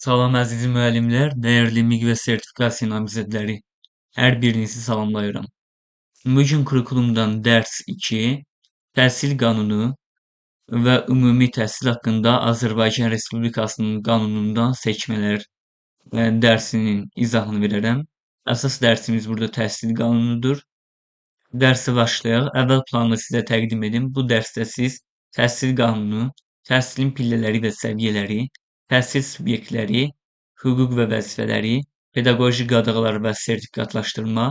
Salam əziz müəllimlər, dəyərli MİQ və sertifikasiya namizədləri, hər birinizi salamlayıram. Bu gün kurikulumdan dərs 2, təhsil qanunu və ümumi təhsil haqqında Azərbaycan Respublikasının qanunundan seçmələr dərsinin izahını verərəm. Əsas dərsimiz burada təhsil qanunudur. Dərsə başlayaq. Əvvəl planını sizə təqdim edim. Bu dərsdə siz təhsil qanunu, təhsilin pillələri və səviyyələri, təhsil subyektləri, hüquq və vəzifələri, pedaqoji qadağalar və sertifikatlaşdırma,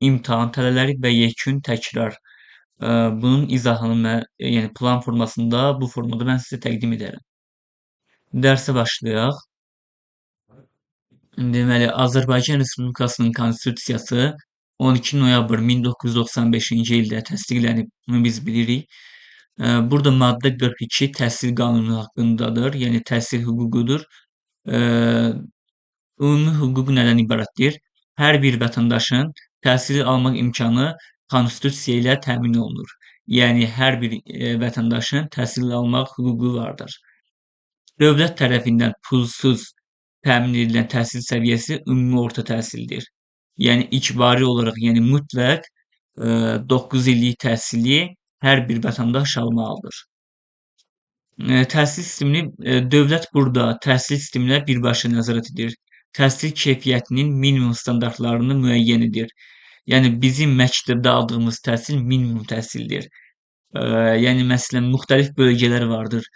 imtahan tələləri və yekun təkrar. Bunun izahını yəni plan formasında, bu formada mən sizə təqdim edərəm. Dərsə başlayaq. Deməli, Azərbaycan Respublikasının Konstitusiyası 12 noyabr 1995-ci ildə təsdiqlənib, bunu biz bilirik. Burada maddə 42 təhsil qanunu haqqındadır, yəni təhsil hüququdur. Ümumi hüquq nədən ibarətdir? Hər bir vətəndaşın təhsil almaq imkanı Konstitusiya ilə təmin olunur. Yəni, hər bir vətəndaşın təhsil almaq hüququ vardır. Dövlət tərəfindən pulsuz təmin edilən təhsil səviyyəsi ümumi orta təhsildir. Yəni, icbari olaraq, yəni mütləq 9 illik təhsili hər bir vətəndaş almalıdır. Təhsil sistemini, dövlət burada təhsil sisteminə birbaşa nəzarət edir. Təhsil keyfiyyətinin minimum standartlarını müəyyən edir. Yəni, bizim məktəbdə aldığımız təhsil minimum təhsildir. Yəni, məsələn, müxtəlif bölgələr vardır.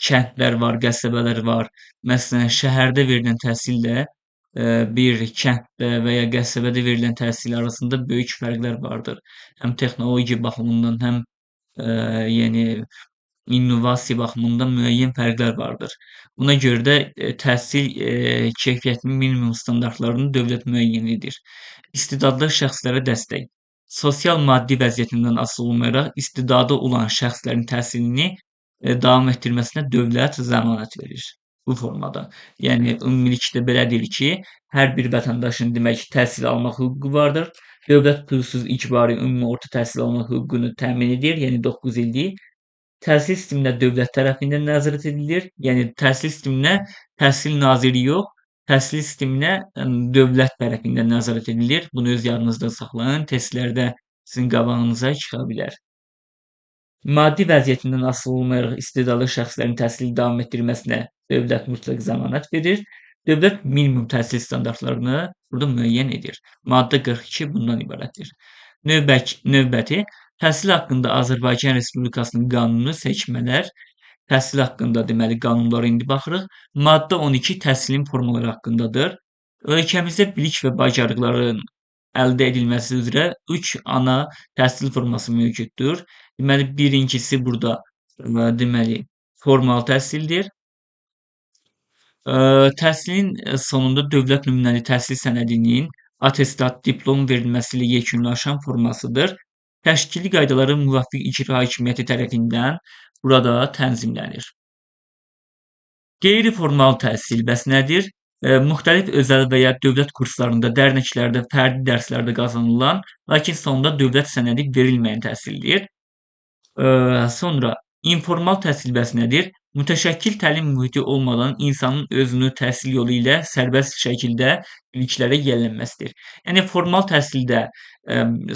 Kəndlər var, qəsəbələr var. Məsələn, şəhərdə verilən təhsillə bir kənddə və ya qəsəbədə verilən təhsil arasında böyük fərqlər vardır. Həm texnologiya baxımından, həm yəni innovasiya baxımından müəyyən fərqlər vardır. Buna görə də təhsil keyfiyyətinin minimum standartlarını dövlət müəyyən edir. İstedadlı şəxslərə dəstək. Sosial maddi vəziyyətindən asılı olmayaraq istedadı olan şəxslərin təhsilini davam etdirməsinə dövlət zəmanət verir bu formada. Yəni, ümumilikdə belə deyir ki, hər bir vətəndaşın demək təhsil almaq hüququ vardır. Dövlət pulsuz icbari ümumi orta təhsil almaq hüququnu təmin edir, yəni 9 illik. Təhsil sisteminə dövlət tərəfindən nəzarət edilir. Yəni, təhsil sisteminə Təhsil Naziri yox, təhsil sisteminə dövlət tərəfindən nəzarət edilir. Bunu öz yadınızda saxlayın, testlərdə sizin qabağınıza çıxa bilər. Maddi vəziyyətindən asılı olmayaraq istedadlı şəxslərin təhsili davam etdirməsinə dövlət mütləq zəmanət verir. Dövlət minimum təhsil standartlarını burada müəyyən edir. Maddə 42 bundan ibarətdir. Növbəti, təhsil haqqında Azərbaycan Respublikasının qanunu seçmələr. Təhsil haqqında deməli qanunlara indi baxırıq. Maddə 12 təhsilin formaları haqqındadır. Ölkəmizdə bilik və bacarıqların əldə edilməsi üzrə 3 ana təhsil forması mövcuddur. Deməli, birincisi burada deməli formal təhsildir. Təhsilin sonunda dövlət nümunəli təhsil sənədinin attestat, diplom verilməsi ilə yekunlaşan formasıdır. Təşkili qaydaları müvafiq icra hakimiyyəti tərəfindən burada tənzimlənir. Qeyri-formal təhsil bəs nədir? Müxtəlif özəl və ya dövlət kurslarında, dərnəklərdə, fərdi dərslərdə qazanılan, lakin sonunda dövlət sənədi verilməyən təhsildir. Sonra informal təhsil bəs nədir? Mütəşəkkil təlim mühiti olmadan insanın özünü təhsil yolu ilə sərbəst şəkildə biliklərə yiyələnməsidir. Yəni formal təhsildə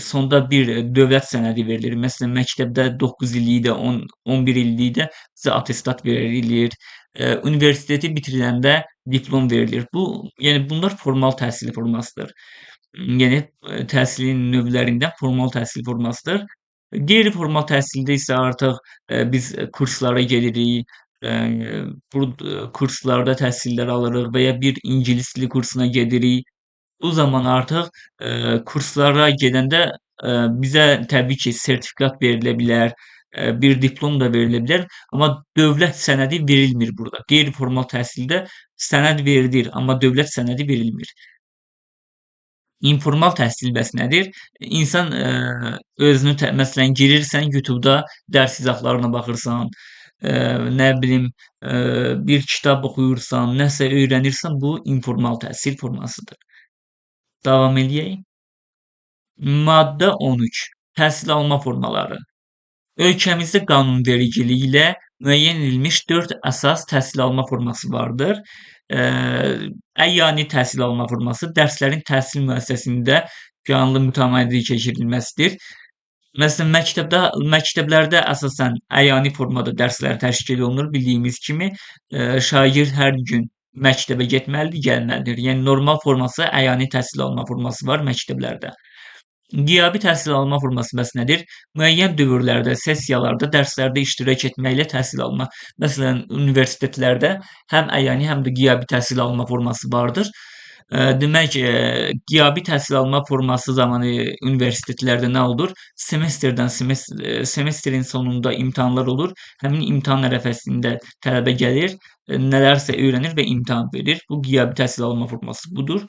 sonda bir dövlət sənədi verilir. Məsələn, məktəbdə 9 illik də, 11 illik də sizə attestat verilir. Universiteti bitiriləndə diplom verilir. Yəni bunlar formal təhsil formasıdır. Yəni təhsilin növlərindən formal təhsil formasıdır. Qeyri-formal təhsildə isə artıq biz kurslara gedirik, bu kurslarda təhsillər alırıq və ya bir ingilis dili kursuna gedirik. Bu zaman artıq kurslara gedəndə bizə təbii ki, sertifikat verilə bilər, bir diplom da verilə bilər, amma dövlət sənədi verilmir burada. Qeyri-formal təhsildə sənəd verilir, amma dövlət sənədi verilmir. İnformal təhsil bəs nədir? İnsan özünü məsələn girirsən YouTube-da dərs izahlarına baxırsan, nə bilim bir kitab oxuyursan, nəsə öyrənirsən, bu informal təhsil formasıdır. Davam eləyək. Maddə 13. Təhsil alma formaları. Ölkəmizdə qanunvericiliyi ilə müəyyən edilmiş 4 əsas təhsil alma forması vardır. Əyyani təhsil alma forması dərslərin təhsil müəssisəsində planlı mütəmadi keçirilməsidir. Məsələn, məktəblərdə əsasən əyani formada dərslər təşkil olunur. Bildiyimiz kimi, şagird hər gün məktəbə getməlidir, gəlməlidir. Yəni normal forması, əyani təhsil alma forması var məktəblərdə. Qiyabi təhsil alma forması bəs nədir? Müəyyən dövrlərdə, sessiyalarda, dərslərdə iştirak etməklə təhsil alma. Məsələn, universitetlərdə həm əyani, həm də qiyabi təhsil alma forması vardır. Demək, qiyabi təhsil alma forması zamanı universitetlərdə nə olur? Semestrin sonunda imtahanlar olur. Həmin imtahan ərəfəsində tələbə gəlir, nələrsə öyrənir və imtahan verir. Bu qiyabi təhsil alma forması budur.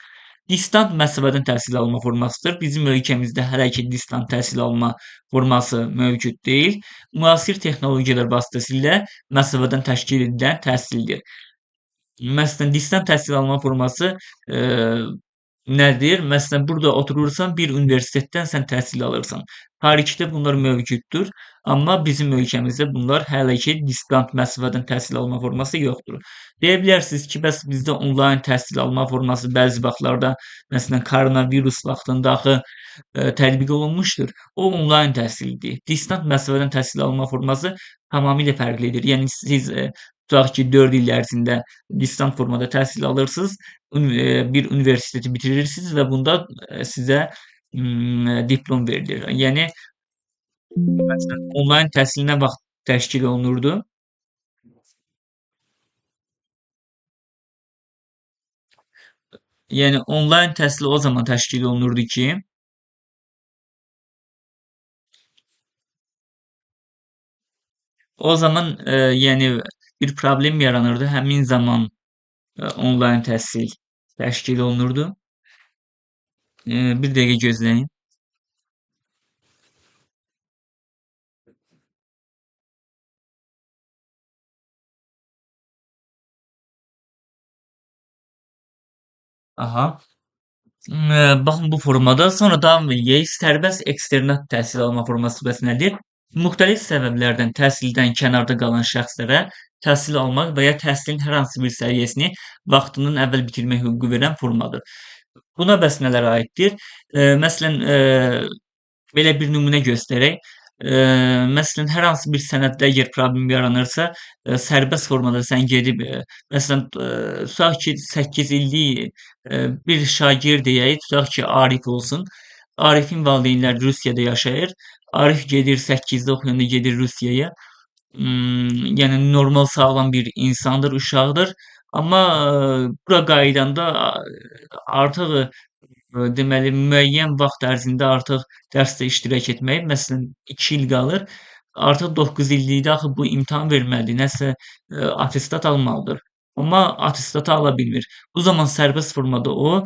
Distant məsafədən təhsil alma formasıdır. Bizim ölkəmizdə hələ ki distant təhsil alma forması mövcud deyil. Müasir texnologiyalar vasitəsilə məsafədən təşkil edilən təhsildir. Məsələn, distant təhsil alma forması nədir? Məsələn, burada oturursan, bir universitetdən sən təhsil alırsan. Xaricdə bunlar mövcuddur, amma bizim ölkəmizdə bunlar hələ ki distant məsafədən təhsil alma forması yoxdur. Deyə bilərsiniz ki, bəs bizdə onlayn təhsil alma forması bəzi vaxtlarda, məsələn, koronavirus vaxtında axı tətbiq olunmuşdur. O onlayn təhsildir. Distant məsafədən təhsil alma forması tamamilə fərqlidir. Yəni siz tutaq ki, 4 il ərzində distant formada təhsil alırsınız, bir universiteti bitirirsiniz və bunda sizə diplom verilir. Yəni məsələn, onlayn təhsil nə vaxt təşkil olunurdu? Yəni onlayn təhsil o zaman təşkil olunurdu ki, o zaman yəni bir problem yaranırdı. Həmin zaman onlayn təhsil təşkil olunurdu. Bir dəqiqə gözləyin. Aha. Baxın bu formada sonra davam eləyək. Sərbəst eksternat təhsil alma forması bəs nədir? Müxtəlif səbəblərdən təhsildən kənarda qalan şəxslərə təhsil almaq və ya təhsilin hər hansı bir səviyyəsini vaxtından əvvəl bitirmək hüququ verən formadır. Buna bəs nələr aiddir? Məsələn, belə bir nümunə göstərək. Məsələn, hər hansı bir sənəddə əgər problem yaranırsa, sərbəst formada sən gedib, məsələn, tutaq ki, 8 illik bir şagird deyək, tutaq ki, Arif olsun. Arifin valideynləri Rusiyada yaşayır. Arif gedir 8-də oxuyanda gedir Rusiyaya. Yəni normal sağlam bir insandır, uşaqdır. Amma bura qayıdanda artıq deməli, müəyyən vaxt ərzində artıq dərsdə iştirak etməyi, məsələn, 2 il qalır. Artıq 9 illikdə axı bu imtahan verməlidir, nəsə attestat almalıdır. Amma attestatı ala bilmir. Bu zaman sərbəst formada o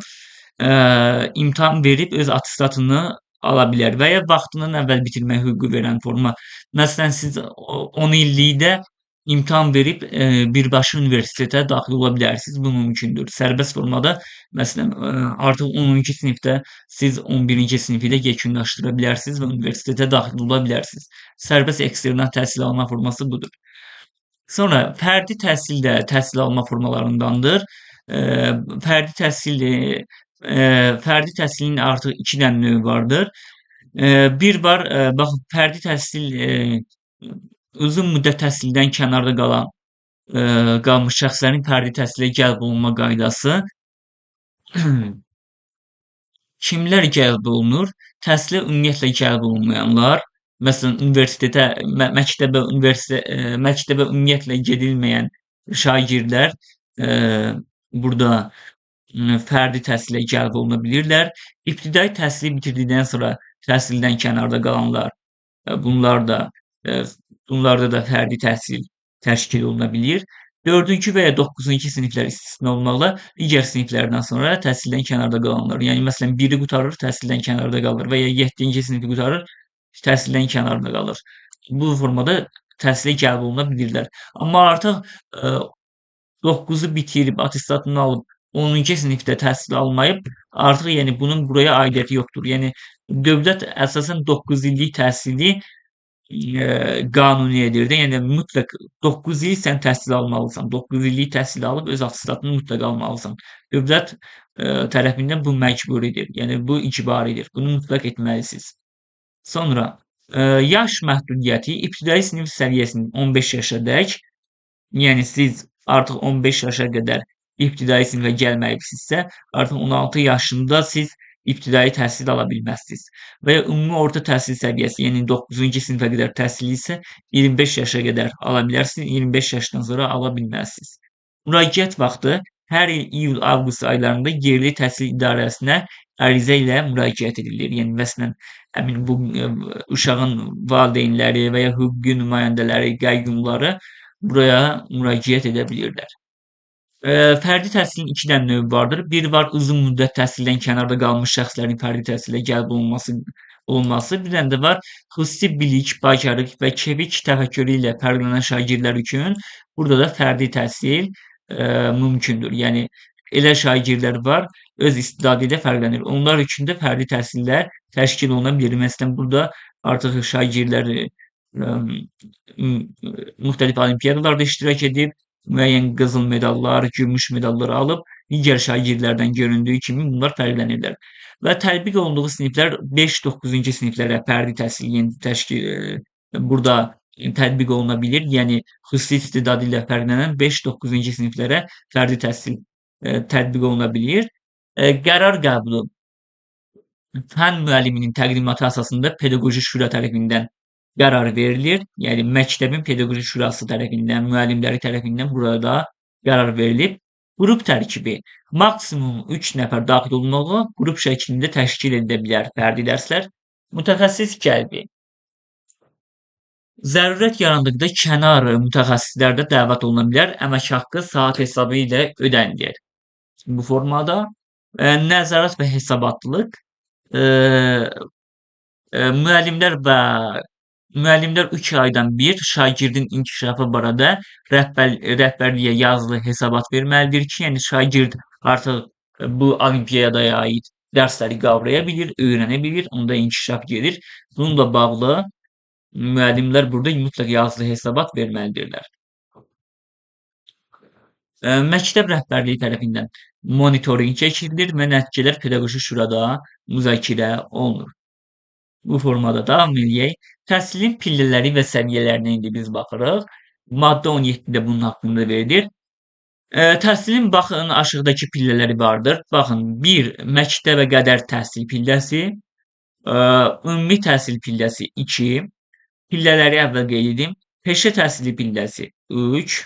imtahan verib öz attestatını ala bilər və ya vaxtından əvvəl bitirmək hüququ verən forma. Məsələn, siz 10 illikdə imtahan verib birbaşa universitetə daxil ola bilərsiniz. Bu mümkündür. Sərbəst formada məsələn artıq 10-cu sinifdə siz 11-ci sinifi də yekunlaşdıra bilərsiniz və universitetə daxil ola bilərsiniz. Sərbəst eksternat təhsil alma forması budur. Sonra fərdi təhsil də təhsil alma formalarındandır. Fərdi təhsil fərdi təhsilin artıq 2 dənə növü vardır. Bir var, baxın, fərdi təhsil uzun müddət təhsildən kənarda qalmış şəxslərin fərdi təhsilə cəlb olunma qaydası. Kimlər cəlb olunur? Təhsilə ümumiyyətlə cəlb olunmayanlar, məsələn, universitetə, məktəbə ümumiyyətlə gedilməyən şagirdlər burada fərdi təhsilə cəlb oluna bilirlər. İbtidai təhsili bitirdikdən sonra təhsildən kənarda qalanlar, bunlar da bunlarda da fərdi təhsil təşkil oluna bilir. 4-cü və ya 9-cu siniflər istisna olmaqla digər siniflərdən sonra təhsildən kənarda qalanlar, yəni məsələn 1-i qurtarır, təhsildən kənarda qalır və ya 7-ci sinifi qurtarır, təhsildən kənarda qalır. Bu formada təhsilə cəlb oluna bilirlər. Amma artıq 9-u bitirib, attestatını alıb 10-cu sinifdə təhsil almayıb, artıq yəni bunun buraya aidiyyəti yoxdur. Yəni dövlət əsasən 9 illik təhsili qanuniyyədir də. Yəni mütləq 9 il sən təhsil almalısan. 9 illik təhsil alıb öz attestatını mütləq almalısan. Dövlət tərəfindən bu məcburidir. Yəni bu icbaridir. Bunu mütləq etməlisiniz. Sonra yaş məhdudiyyəti ibtidai sinif səviyyəsinin 15 yaşadək, yəni siz artıq 15 yaşa qədər ibtidai sinifə gəlməyibsinizsə, artıq 16 yaşında siz ibtidai təhsil ala bilməzsiniz. Və ya ümumi orta təhsil səviyyəsi, yəni 9-cu sinifə qədər təhsil isə 25 yaşa qədər ala bilərsiniz, 25 yaşdan sonra ala bilməzsiniz. Müraciət vaxtı hər il iyul-avqust aylarında yerli təhsil idarəsinə ərizə ilə müraciət edilir. Yəni məsələn, həmin bu uşağın valideynləri və ya hüquqi nümayəndələri, qəyyumları buraya müraciət edə bilirlər. Fərdi təhsilin 2 dənə növü vardır. Bir var uzun müddət təhsildən kənarda qalmış şəxslərin fərdi təhsilə cəlb olunması. Bir dənə də var xüsusi bilik, bacarıq və çevik təfəkkürü ilə fərqlənən şagirdlər üçün burada da fərdi təhsil mümkündür. Yəni elə şagirdlər var, öz istedadı ilə fərqlənir. Onlar üçün də fərdi təhsillər təşkil oluna bilir. Məsələn, burada artıq şagirdlər müxtəlif olimpiyadalarda iştirak edib, müəyyən qızıl medallar, gümüş medallar alıb, digər şagirdlərdən göründüyü kimi bunlar fərqlənirlər. Və tətbiq olunduğu siniflər 5-9-cu siniflərə fərdi təhsil burada tətbiq oluna bilir. Yəni xüsusi istedadı ilə fərqlənən 5-9-cu siniflərə fərdi təhsil tətbiq oluna bilir. Qərar qəbulu fən müəlliminin təqdimatı əsasında pedaqoji şura tərəfindən qərar verilir. Yəni məktəbin pedaqoji şurası tərəfindən, müəllimləri tərəfindən burada qərar verilib. Qrup tərkibi maksimum 3 nəfər daxil olmalı qrup şəklində təşkil edilə bilər fərdi dərslər. Mütəxəssis cəlbi zərurət yarandıqda kənar mütəxəssislər də dəvət oluna bilər. Əmək haqqı saat hesabı ilə ödənilir. Bu formada nəzarət və hesabatlıq müəllimlər 3 aydan bir şagirdin inkişafı barədə rəhbərliyə yazılı hesabat verməlidir ki, yəni şagird artıq bu olimpiyadaya aid dərsləri qavraya bilir, öyrənə bilir, onda inkişaf gedir. Bununla bağlı müəllimlər burada mütləq yazılı hesabat verməlidirlər. Məktəb rəhbərliyi tərəfindən monitorinq keçirilir və nəticələr pedaqoji şurada müzakirə olunur. Bu formada davam eləyək. Təhsilin pillələri və səviyyələrinə indi biz baxırıq. Maddə 17-də bunun haqqında verilir. Təhsilin baxın aşağıdakı pillələri vardır. Baxın, 1 məktəbə qədər təhsil pilləsi, ümumi təhsil pilləsi 2, pillələri əvvəl qeyd edim. Peşə təhsili pilləsi 3,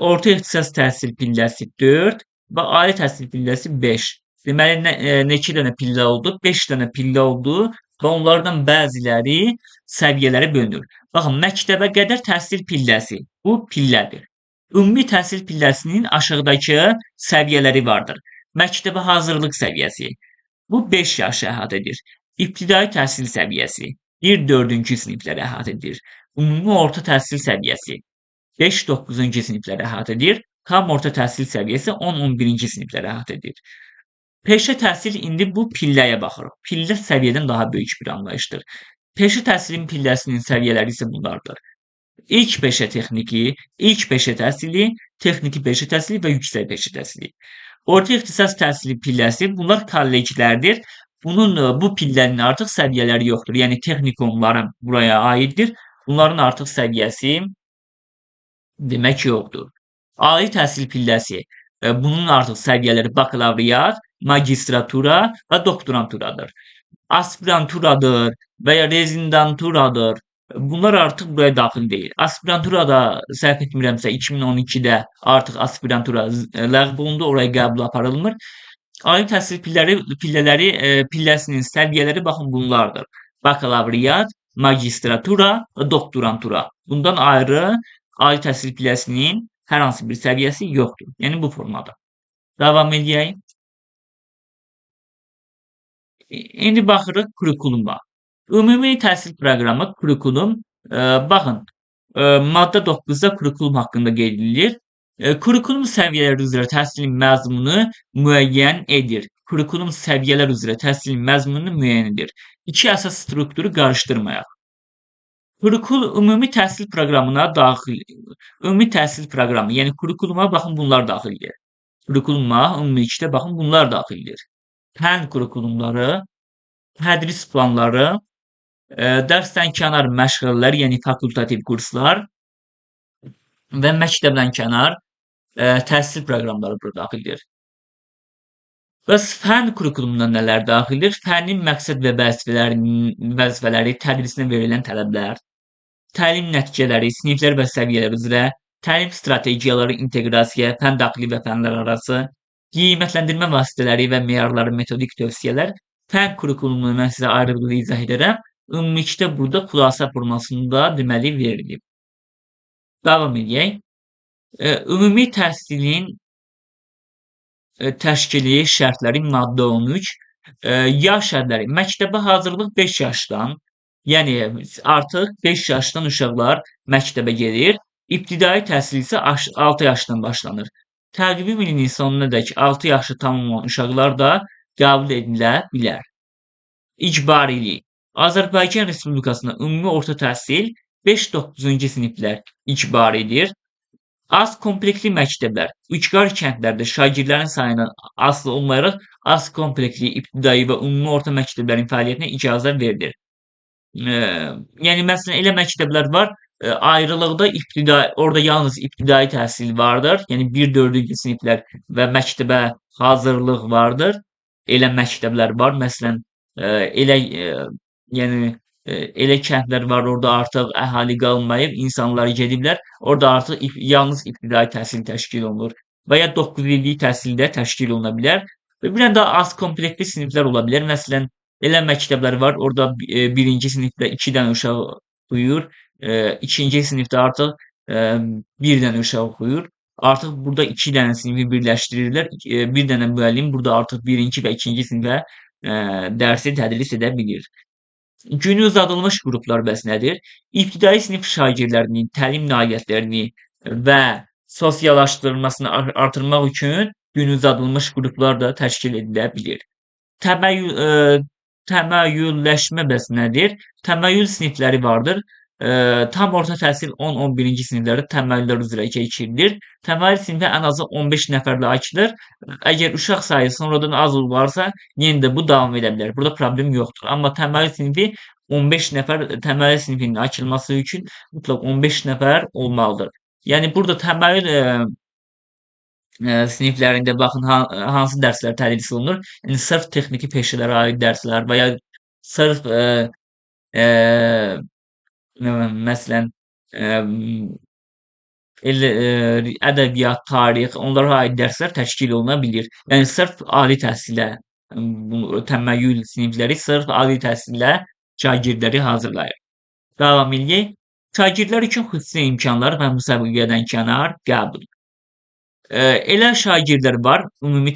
orta ixtisas təhsil pilləsi 4 və ali təhsil pilləsi 5. Deməli, neçə dənə pillə oldu? 5 dənə pillə oldu və onlardan bəziləri səviyyələrə bölünür. Baxın, məktəbə qədər təhsil pilləsi bu pillədir. Ümumi təhsil pilləsinin aşağıdakı səviyyələri vardır. Məktəbə hazırlıq səviyyəsi. Bu 5 yaşı əhatə edir. İbtidai təhsil səviyyəsi 1-4-cü sinifləri əhatə edir. Ümumi orta təhsil səviyyəsi 5-9-cu sinifləri əhatə edir. Tam orta təhsil səviyyəsi 10-11-ci sinifləri əhatə edir. Peşə təhsil indi bu pilləyə baxırıq. Pillə səviyyədən daha böyük bir anlayışdır. Peşə təhsilin pilləsinin səviyyələri isə bunlardır. İlk peşə texniki, ilk peşə təhsili, texniki peşə təhsili və yüksək peşə təhsili. Orta ixtisas təhsili pilləsi bunlar kolleclərdir. Bu pillənin artıq səviyyələri yoxdur. Yəni texnikumların buraya aiddir. Bunların artıq səviyyəsi demək yoxdur. Ali təhsil pilləsi bunun artıq səviyyələri bakalavriat, magistratura və doktoranturadır. Aspiranturadır və ya rezidenturadır. Bunlar artıq buraya daxil deyil. Aspiranturada səhv etmirəmsə 2012-də artıq aspirantura ləğv olundu, oraya qəbul aparılmır. Ali təhsil pilləsinin səviyyələri baxın bunlardır. Bakalavriat, magistratura və doktorantura. Bundan ayrı ali təhsil pilləsinin hər hansı bir səviyyəsi yoxdur. Yəni bu formada. Davam edək. İndi baxırıq kurikuluma. Ümumi təhsil proqramı, kurikulum. Baxın, maddə 9-da kurikulum haqqında qeyd edilir. Kurikulum səviyyələri üzrə təhsilin məzmunu müəyyən edir. Kurikulum səviyyələr üzrə təhsilin məzmununu müəyyən edir. İki əsas strukturu qarışdırmayaq. Ümumi təhsil proqramına daxil ümumi təhsil proqramı, yəni kurikuluma baxın bunlar daxildir. Kurikuluma ümumilikdə baxın bunlar daxildir. Fənn kurikulumları, tədris planları, dərsdənkənar məşğələlər, yəni fakultativ kurslar və məktəbdənkənar təhsil proqramları bura daxildir. Bəs fənn kurikulumuna nələr daxildir? Fənnin məqsəd və vəzifələri, tədrisinə verilən tələblər, təlim nəticələri, siniflər və səviyyələr üzrə, təlim strategiyaları, inteqrasiya, fənn daxili və fənlərarası, qiymətləndirmə vasitələri və meyarları, metodik tövsiyələr, fənn kurikulumunu mən sizə ayrı-ayrı izah edərəm. Ümumilikdə burada xülasə formasında deməli verilib. Davam edək. Ümumi təhsilin təşkili, şərtləri, maddə 13. Yaş hədləri. Məktəbə hazırlıq 5 yaşdan, yəni artıq 5 yaşdan uşaqlar məktəbə gedir. İbtidai təhsil isə 6 yaşdan başlanır. Təqvim ilinin sonunadək 6 yaşı tamam olan uşaqlar da qəbul edilə bilər. İcbarilik. Azərbaycan Respublikasında ümumi orta təhsil 5-9-cu siniflər icbaridir. Az kompleksli məktəblər, ucqar kəndlərdə şagirdlərin sayından asılı olmayaraq az kompleksli ibtidai və ümumi orta məktəblərin fəaliyyətinə icazə verilir. Yəni məsələn elə məktəblər var, ayrılıqda orada yalnız ibtidai təhsil vardır. Yəni 1-4-cü siniflər və məktəbə hazırlıq vardır. Elə məktəblər var. Məsələn, elə yəni elə kəndlər var, orada artıq əhali qalmayıb, insanlar gediblər. Orada artıq yalnız ibtidai təhsil təşkil olunur və ya 9 illik təhsil də təşkil oluna bilər. Və bir dənə daha az komplektli siniflər ola bilər. Məsələn, elə məktəblər var, orada 1-ci sinifdə 2 dənə uşaq oxuyur, 2-ci sinifdə artıq 1 dənə uşaq oxuyur. Artıq burada 2 dənə sinifi birləşdirirlər. Bir dənə müəllim burada artıq 1-ci və 2-ci sinifə dərsi tədris edə bilir. Günü uzadılmış qruplar bəs nədir? İbtidai sinif şagirdlərinin təlim nailiyyətlərini və sosiallaşdırılmasını artırmaq üçün gün uzadılmış qruplar da təşkil edilə bilir. Təməyyülləşmə bəs nədir? Təməyyül sinifləri vardır. Tam orta təhsil 10-11-ci siniflərdə təməyyüllər üzrə keçirilir. Təməyyül sinifi ən azı 15 nəfərlə açılır. Əgər uşaq sayı sonradan az olarsa, yenə də bu davam edə bilər. Burada problem yoxdur. Amma təməyyül sinifi 15 nəfər təməyyül sinifinin açılması üçün mütləq 15 nəfər olmalıdır. Yəni burada təməyyül siniflərində baxın hansı dərslər tədris olunur? Yəni sırf texniki peşələrə aid dərslər və ya sırf məsələn ədəbiyyat, tarix, onlara aid dərslər təşkil oluna bilir. Yəni sırf ali təhsilə təməyyül sinifləri sırf ali təhsilə şagirdləri hazırlayır. Davam edək. Şagirdlər üçün xüsusi imkanlar və müsabiqədən kənar qəbul. Elə şagirdlər var, ümumi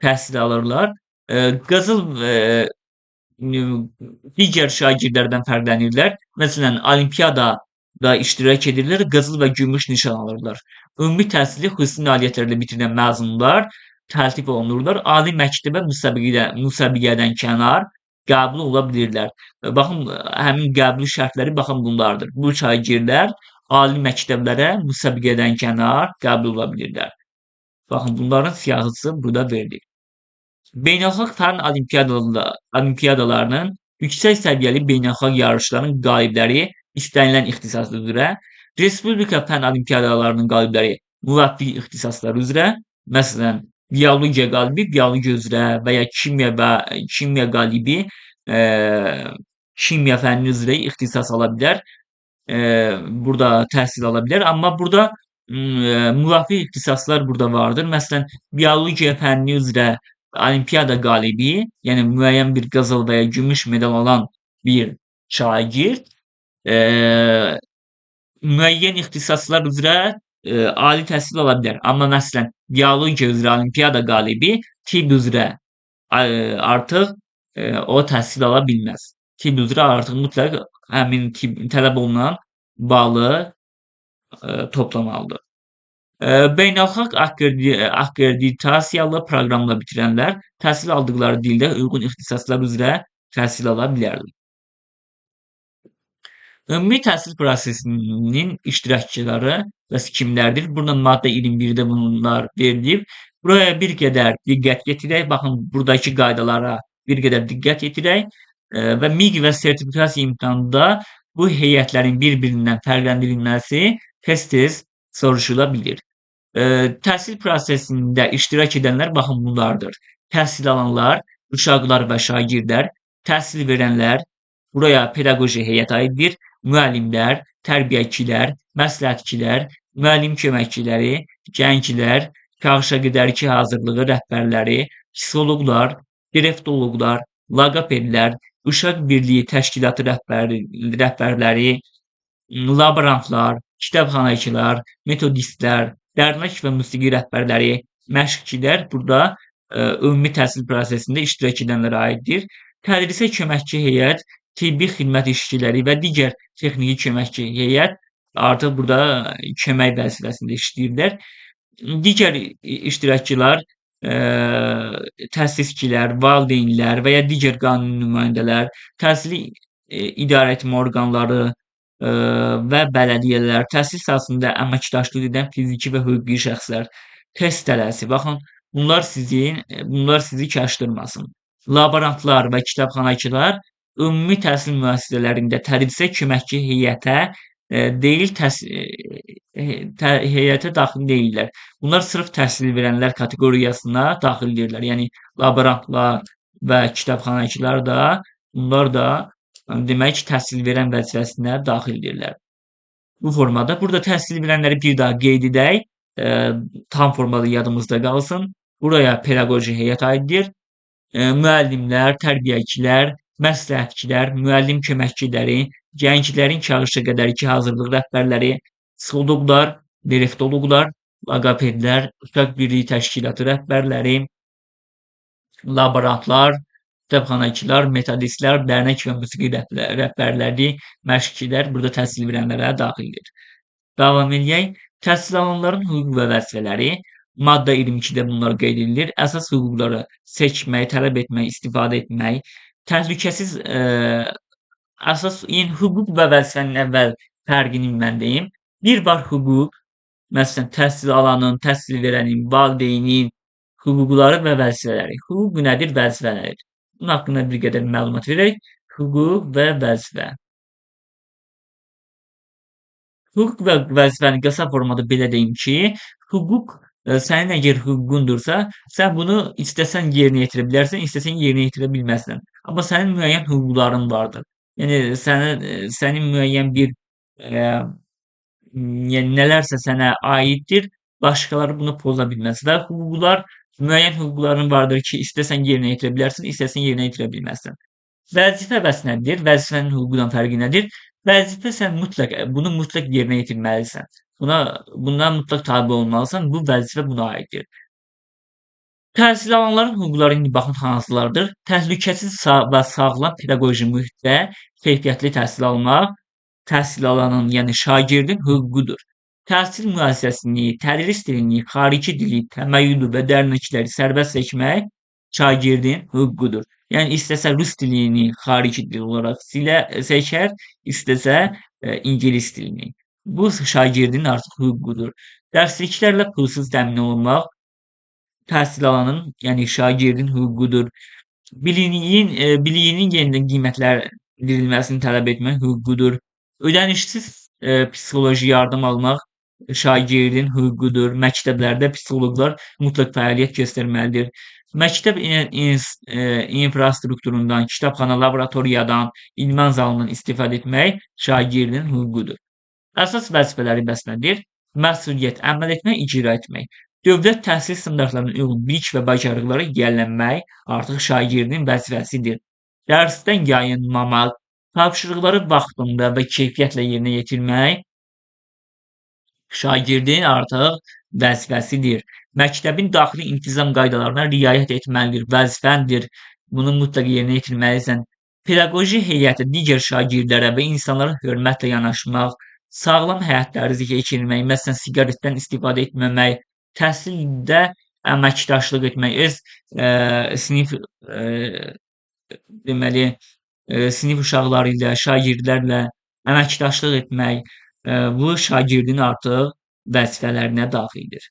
təhsil alırlar. Qızıl digər şagirdlərdən fərqlənirlər. Məsələn, olimpiyadada iştirak edirlər, qızıl və gümüş nişan alırlar. Ümumi təhsili xüsusi nailiyyətlərlə bitirən məzunlar təltif olunurlar. Ali məktəbə müsabiqədən kənar qəbul ola bilirlər. Baxın, həmin qəbul şərtləri baxın bunlardır. Bu şagirdlər ali məktəblərə müsabiqədən kənar qəbul ola bilirlər. Baxın, bunların siyahısı burada verilir. Beynəlxalq fənn olimpiyadalarının yüksək səviyyəli beynəlxalq yarışların qalibləri istənilən ixtisas üzrə, respublika fənn olimpiyadalarının qalibləri müvəffiq ixtisaslar üzrə, məsələn, biologiya qalibi biologiya üzrə və ya kimya qalibi kimya fənni üzrə ixtisas ala bilər. Burada təhsil ala bilər. Amma burada müvafiq ixtisaslar burada vardır. Məsələn, biologiya fənni üzrə olimpiyada qalibi, yəni müəyyən bir qızıl və ya gümüş medal alan bir şagird müəyyən ixtisaslar üzrə ali təhsil ala bilər. Amma məsələn, biologiya üzrə olimpiyada qalibi tibb üzrə artıq o təhsil ala bilməz. Tibb üzrə artıq mütləq həmin tələb olunan balı toplamalıdır. Beynəlxalq akkreditasiyalı proqramla bitirənlər təhsil aldıqları dildə uyğun ixtisaslar üzrə təhsil ala bilərlər. Ümumi təhsil prosesinin iştirakçıları bəs kimlərdir? Burada maddə 21-də bunlar verilib. Buraya bir qədər diqqət yetirək. Baxın, buradakı qaydalara bir qədər diqqət yetirək və MIQ və sertifikasiya imtahanında bu heyətlərin bir-birindən fərqləndirilməsi tez-tez soruşula bilir. Təhsil prosesində iştirak edənlər baxın bunlardır. Təhsil alanlar, uşaqlar və şagirdlər, təhsil verənlər, buraya pedaqoji heyət aiddir, müəllimlər, tərbiyəçilər, məsləhətçilər, müəllim köməkçiləri, gənclər, kağışa qədərki hazırlığı rəhbərləri, psixoloqlar, dialektoloqlar, loqopedlər, uşaq birliyi təşkilatı rəhbərləri, laborantlar, kitabxanaçılar, metodistlər, dərnək və musiqi rəhbərləri, məşqçilər burada ümumi təhsil prosesində iştirak edənlərə aiddir. Tədrisə köməkçi heyət, tibbi xidmət işçiləri və digər texniki köməkçi heyət artıq burada kömək vəzifəsində işləyirlər. Digər iştirakçılar təsisçilər, valideynlər və ya digər qanuni nümayəndələr, təhsili idarə etmə orqanları və bələdiyyələr, təhsil sahəsində əməkdaşlıq edən fiziki və hüquqi şəxslər, test tələsi. Baxın, bunlar sizi çaşdırmasın. Laborantlar və kitabxanaçılar ümumi təhsil müəssisələrində tədrisə köməkçi heyətə deyil, heyətə daxil deyillər. Bunlar sırf təhsil verənlər kateqoriyasına daxildirlər. Yəni laborantlar və kitabxanaçılar da bunlar da demək təhsil verən vəzifəsinə daxildirlər. Bu formada. Burada təhsil verənləri bir daha qeyd edək. Tam formada yadımızda qalsın. Buraya pedaqoji heyət aiddir. Müəllimlər, tərbiyəçilər, məsləhətçilər, müəllim köməkçiləri, gənclərin kağışa qədərki hazırlıq rəhbərləri, psixoloqlar, dialektoloqlar, loqopedlər, uşaq birliyi təşkilatı rəhbərləri, laborantlar, kitabxanaçılar, metodistlər, dərnək və musiqi rəhbərləri, məşqçilər burada təhsil verənlərə daxildir. Davam edək. Təhsil alanların hüquq və vəzifələri maddə 22-də bunlar qeyd edilir. Əsas hüquqları seçmək, tələb etmək, istifadə etmək, təhlükəsiz əsas yəni hüquq və vəzifənin əvvəl fərqini mən deyim. Bir var hüquq, məsələn, təhsil alanın, təhsil verənin, valideynin hüquqları və vəzifələri. Hüquq nədir, vəzifə nədir? Bunun haqqında bir qədər məlumat verək. Hüquq və vəzifə. Hüquq və vəzifəni qısa formada belə deyim ki, hüquq sənin əgər hüququndursa, sən bunu istəsən yerinə yetirə bilərsən, istəsən yerinə yetirə bilməzsən. Amma sənin müəyyən hüquqların vardır. Yəni sənin müəyyən bir yəni nələrsə sənə aiddir, başqaları bunu poza bilməz və hüquqlar müəyyən hüquqların vardır ki, istəsən yerinə yetirə bilərsən, istəsən yerinə yetirə bilməzsən. Vəzifə bəs nədir? Vəzifənin hüquqdan fərqi nədir? Vəzifə sən bunu mütləq yerinə yetirməlisən. Buna mütləq tabe olmalısan. Bu vəzifə buna aiddir. Təhsil alanların hüquqları indi baxın hansılardır? Təhlükəsiz və sağlam pedaqoji mühitdə keyfiyyətli təhsil almaq təhsil alanın, yəni şagirdin hüququdur. Təhsil müəssisəsini, tədris dilini, xarici dili, təməyyülü və dərnəkləri sərbəst seçmək şagirdin hüququdur. Yəni istəsə rus dilini xarici dil olaraq seçər, istəsə ingilis dilini. Bu şagirdin artıq hüququdur. Dərsliklərlə pulsuz təmin olunmaq təhsil alanın, yəni şagirdin hüququdur. Biliyinin yenidən qiymətləndirilməsini tələb etmək hüququdur. Ödənişsiz psixoloji yardım almaq şagirdin hüququdur. Məktəblərdə psixoloqlar mütləq fəaliyyət göstərməlidir. Məktəb infrastrukturundan, kitabxana, laboratoriyadan, idman zalından istifadə etmək şagirdin hüququdur. Əsas vəzifələri bəs nədir? Məsuliyyət, əməl etmək, icra etmək. Dövlət təhsil standartlarına uyğun bilik və bacarıqları yiyələnmək artıq şagirdin vəzifəsidir. Dərsdən yayınmamaq, tapşırıqları vaxtında və keyfiyyətlə yerinə yetirmək şagirdin artıq vəzifəsidir. Məktəbin daxili intizam qaydalarına riayət etməlidir, vəzifəndir. Bunu mütləq yerinə yetirməlisən. Pedaqoji heyətə digər şagirdlərə və insanlara hörmətlə yanaşmaq, sağlam həyat tərzi keçirmək, məsələn, siqaretdən istifadə etməmək, təhsildə əməkdaşlıq etmək, öz sinif deməli sinif uşaqları ilə, şagirdlərlə əməkdaşlıq etmək, bu şagirdin artıq vəzifələrinə daxildir.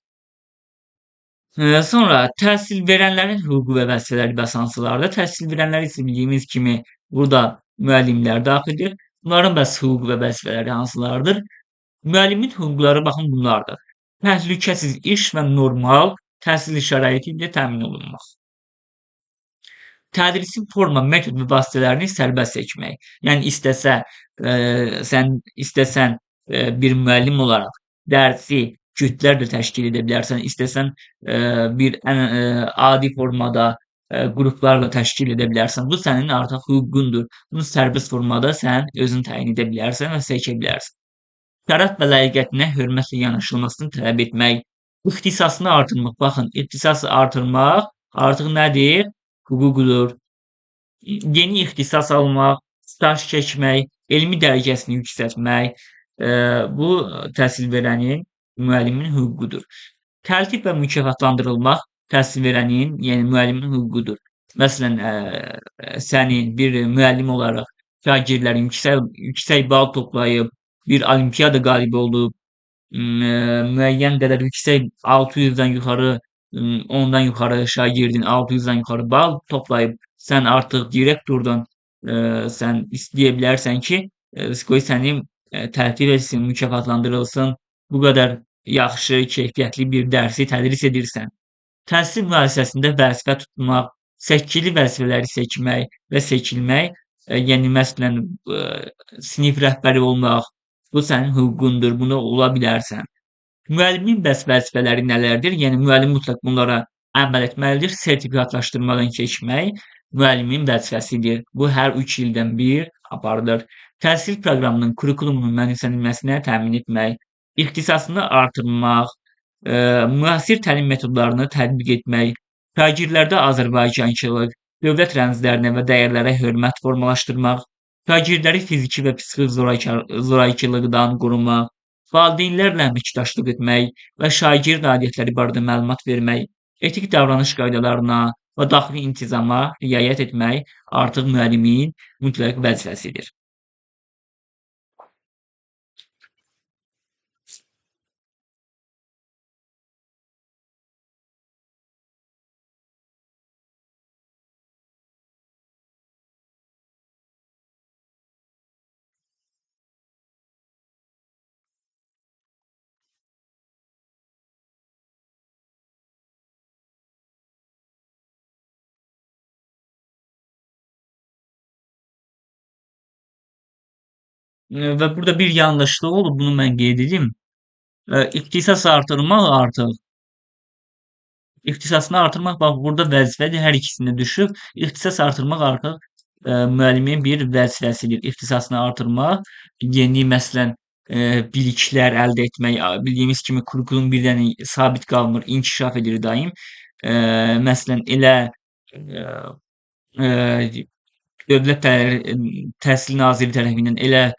Sonra təhsil verənlərin hüququ və vəzifələri bəs hansılardır? Təhsil verənlər isə bildiyimiz kimi burada müəllimlər daxildir. Bunların bəs hüquq və vəzifələri hansılardır? Müəllimin hüquqları baxın bunlardır. Təhlükəsiz iş və normal təhsil şəraiti ilə təmin olunmaq. Tədrisin forma, metod və vasitələrini sərbəst seçmək. Yəni sən istəsən bir müəllim olaraq dərsi cütlərlə təşkil edə bilərsən, istəsən bir adi formada qruplarla təşkil edə bilərsən. Bu sənin artıq hüququndur. Bunu sərbəst formada sən özün təyin edə bilərsən və seçə bilərsən. Şərəf və layiqiyyətinə hörmətlə yanaşılmasını tələb etmək, ixtisasını artırmaq. Baxın, ixtisası artırmaq artıq nədir? Hüquqdur. Yeni ixtisas almaq, staj keçmək, elmi dərəcəsini yüksəltmək, bu təhsil verənin, müəllimin hüququdur. Təltif və mükafatlandırılmaq təhsil verənin, yəni müəllimin hüququdur. Məsələn, sənin bir müəllim olaraq şagirdlərin yüksək bal toplayıb, bir olimpiada qalibi olub, müəyyən qədər yüksək 600-dən yuxarı, 10-dan yuxarı şagirdin 600-dən yuxarı bal toplayıb, sən artıq direktordan sən istəyə bilərsən ki, qoy səni təltif etsin, mükafatlandırılsın, bu qədər yaxşı, keyfiyyətli bir dərsi tədris edirsən. Təhsil müəssisəsində vəzifə tutmaq, seçkili vəzifələri seçmək və seçilmək, yəni məsələn, sinif rəhbəri olmaq, bu sənin hüququndur, bunu ola bilərsən. Müəllimin bəs vəzifələri nələrdir? Yəni müəllim mütləq bunlara əməl etməlidir. Sertifikatlaşdırmadan keçmək müəllimin vəzifəsidir. Bu hər 3 ildən bir aparılır. Təhsil proqramının, kurikulumunun mənimsənilməsinə təmin etmək, ixtisasını artırmaq, müasir təlim metodlarını tətbiq etmək, şagirdlərdə azərbaycançılıq, dövlət rəmzlərinə və dəyərlərə hörmət formalaşdırmaq, şagirdləri fiziki və psixi zorakılıqdan qorumaq, valideynlərlə əməkdaşlıq etmək və şagird aidiyyətləri barədə məlumat vermək, etik davranış qaydalarına və daxili intizama riayət etmək artıq müəllimin mütləq vəzifəsidir. Və burada bir yanlışlıq olub, bunu mən qeyd edim. İxtisas artırmaq artıq İxtisasını artırmaq bax burada vəzifədir, hər ikisində düşüb. İxtisas artırmaq artıq müəllimin bir vəzifəsidir. İxtisasını artırmaq, yeni məsələn biliklər əldə etmək, bildiyimiz kimi kurikulum bir dənə sabit qalmır, inkişaf edir daim. Məsələn elə e, Dövlət Təhsil Naziri tərəfindən elə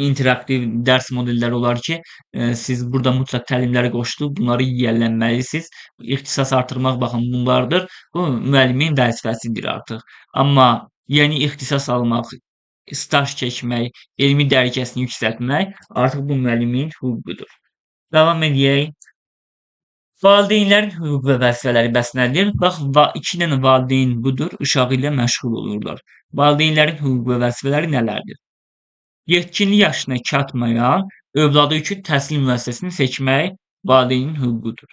interaktiv dərs modelləri olar ki, siz burada mütləq təlimləri qoşulub bunları yiyələnməlisiniz. İxtisas artırmaq baxın bunlardır. Bu müəllimin vəzifəsidir artıq. Amma yeni ixtisas almaq, staj keçmək, elmi dərəcəsini yüksəltmək artıq bu müəllimin hüququdur. Davam edək. Valideynlərin hüquq və vəzifələri bəs nədir? Bax, 2 dənə valideyn budur, uşağı ilə məşğul olurlar. Valideynlərin hüquq və vəzifələri nələrdir? Yetkinlik yaşına çatmayan övladı üçün təhsil müəssisəsini seçmək valideynin hüququdur.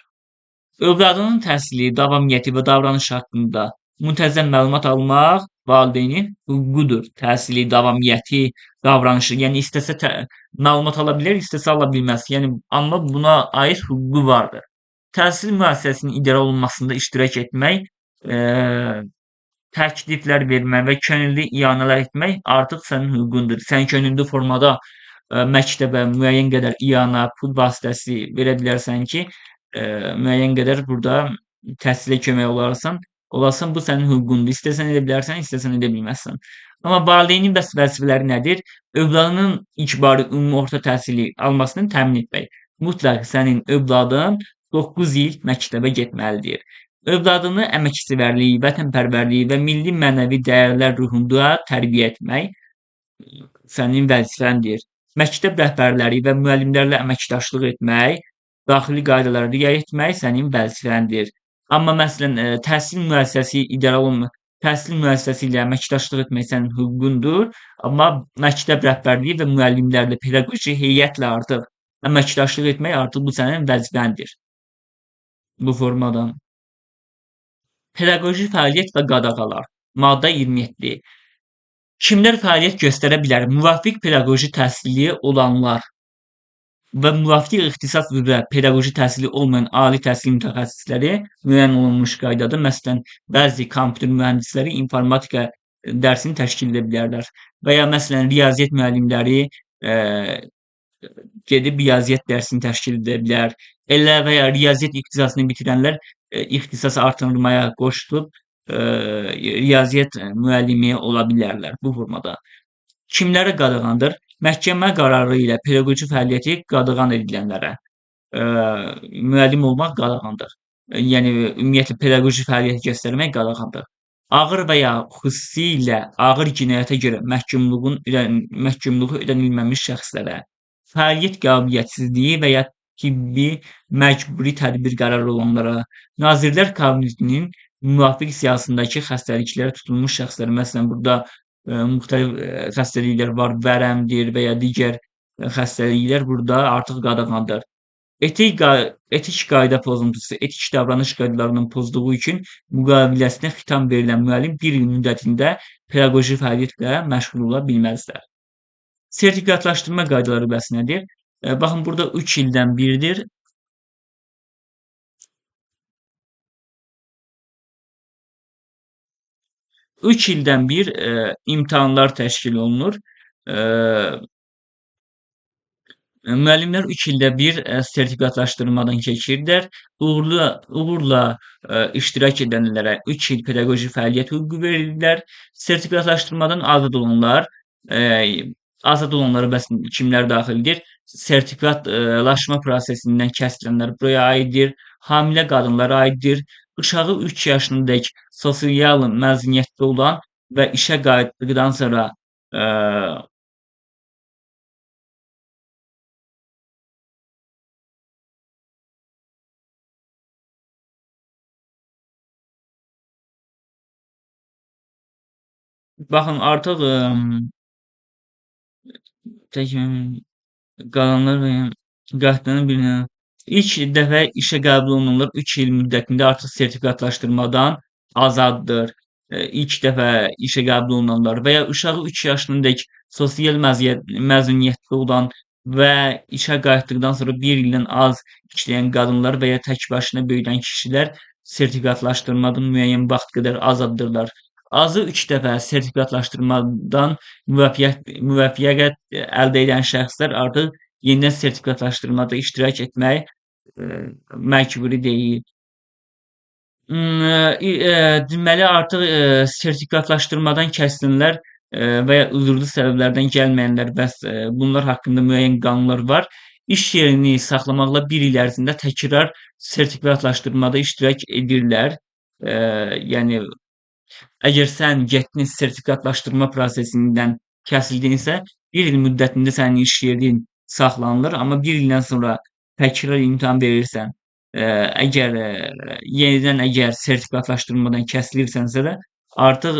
Övladının təhsili, davamiyyəti və davranışı haqqında müntəzəm məlumat almaq valideynin hüququdur. Təhsili, davamiyyəti, davranışı, yəni istəsə məlumat ala bilər, istəsə ala bilməz. Yəni amma buna aid hüququ vardır. Təhsil müəssisəsinin idarə olunmasında iştirak etmək, təkliflər vermək və könüllü iyanələr etmək artıq sənin hüququndur. Sən könüllü formada məktəbə müəyyən qədər iyanə, pul vasitəsi verə bilərsən ki, müəyyən qədər burada təhsilə kömək olasan, bu sənin hüququndur. İstəsən edə bilərsən, istəsən edə bilməzsən. Amma valideynin bəs vəzifələri nədir? Övladının icbari ümumi orta təhsili almasını təmin etmək. Mütləq sənin övladın 9 il məktəbə getməlidir. Övladını əməksevərlik, vətənpərvərlik və milli mənəvi dəyərlər ruhunda tərbiyə etmək. sənin vəzifəndir. Məktəb rəhbərləri və müəllimlərlə əməkdaşlıq etmək, daxili qaydalara riayət etmək sənin vəzifəndir. Amma məsələn, təhsil müəssisəsi ilə əməkdaşlıq etmək sənin hüququndur, amma məktəb rəhbərliyi və müəllimlərlə, pedaqoji heyətlə artıq əməkdaşlıq etmək artıq bu sənin vəzifəndir bu formadan. Pedaqoji fəaliyyət və qadağalar. Maddə 27. Kimlər fəaliyyət göstərə bilər? Müvafiq pedaqoji təhsili olanlar və müvafiq ixtisas üzrə pedaqoji təhsili olmayan ali təhsil mütəxəssisləri müəyyən olunmuş qaydada, məsələn, bəzi kompüter mühəndisləri informatika dərsini təşkil edə bilərlər və ya məsələn riyaziyyat müəllimləri gedib riyaziyyat dərsini təşkil edə bilər. Elə və ya riyaziyyat ixtisasını bitirənlər ixtisas artırmaya qoşulub riyaziyyat müəllimi ola bilərlər bu formada. Kimlərə qadağandır? Məhkəmə qərarı ilə pedaqoji fəaliyyəti qadağan edilənlərə müəllim olmaq qadağandır. Yəni ümumiyyətlə pedaqoji fəaliyyət göstərmək qadağandır. Ağır və ya xüsusilə ağır cinayətə görə məhkumluğu ödənilməmiş şəxslərə fəaliyyət qabiliyyətsizliyi və ya tibbi məcburi tədbir qərarı olanlara, Nazirlər Kabinetinin müvafiq siyahısındakı xəstəliklərə tutulmuş şəxslər, məsələn, burada müxtəlif xəstəliklər var, vərəmdir və ya digər xəstəliklər burada artıq qadağandır. Etik qayda pozuntusu, etik davranış qaydalarının pozduğu üçün müqaviləsinə xitam verilən müəllim 1 il müddətində pedaqoji fəaliyyətlə məşğul ola bilməzlər. Sertifikatlaşdırma qaydaları bəs nədir? Baxın, burada 3 ildən birdir. 3 ildən bir imtahanlar təşkil olunur. Müəllimlər 3 ildə bir sertifikatlaşdırmadan keçirlər. Uğurla iştirak edənlərə 3 il pedaqoji fəaliyyət hüququ verirlər. Sertifikatlaşdırmadan azad olanlara bəs kimlər daxildir? Sertifikatlaşma prosesindən kəsilənlər buraya aiddir. Hamilə qadınlara aiddir. Uşağı 3 yaşınadək sosial məzuniyyətdə olan və işə qayıtdıqdan sonra baxın, artıq qalanlar və ya qayıtdığını bilirəm. İlk dəfə işə qəbul olunanlar 3 il müddətində artıq sertifikatlaşdırmadan azaddır. İlk dəfə işə qəbul olunanlar və ya uşağı 3 yaşınadək sosial məzuniyyətdə olan və işə qayıtdıqdan sonra 1 ildən az işləyən qadınlar və ya tək başına böyüdən kişilər sertifikatlaşdırmadan müəyyən vaxt qədər azaddırlar. Azı 3 dəfə sertifikatlaşdırmadan müvəffəqiyyət əldə edən şəxslər artıq yenidən sertifikatlaşdırmada iştirak etmək məcburi deyil. Deməli artıq sertifikatlaşdırmadan kəsilənlər və ya üzürlü səbəblərdən gəlməyənlər bəs bunlar haqqında müəyyən qanunlar var. İş yerini saxlamaqla 1 il ərzində təkrar sertifikatlaşdırmada iştirak edirlər. Yəni əgər sən getdin sertifikatlaşdırma prosesindən kəsildinsə, 1 il müddətində sənin iş yerin saxlanılır, amma 1 ildən sonra təkrar imtahan verirsən, əgər sertifikatlaşdırmadan kəsilirsənsə də artıq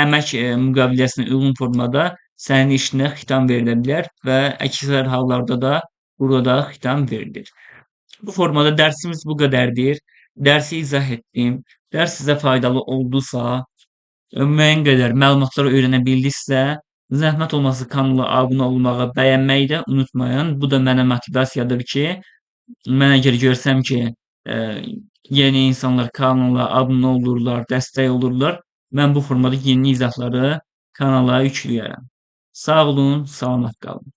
əmək müqaviləsinə uyğun formada sənin işinə xitam verilə bilər və əksər hallarda da burada xitam verilir. Bu formada dərsimiz bu qədərdir. Dərsi izah etdim. Dərs sizə faydalı oldusa, müəyyən qədər məlumatlar öyrənə bildinizsə, zəhmət olmasa kanala abunə olmağı, bəyənməyi də unutmayın. Bu da mənə motivasiyadır ki, mən əgər görsəm ki, yeni insanlar kanala abunə olurlar, dəstək olurlar, mən bu formada yeni izahları kanala yükləyərəm. Sağ olun, salamat qalın.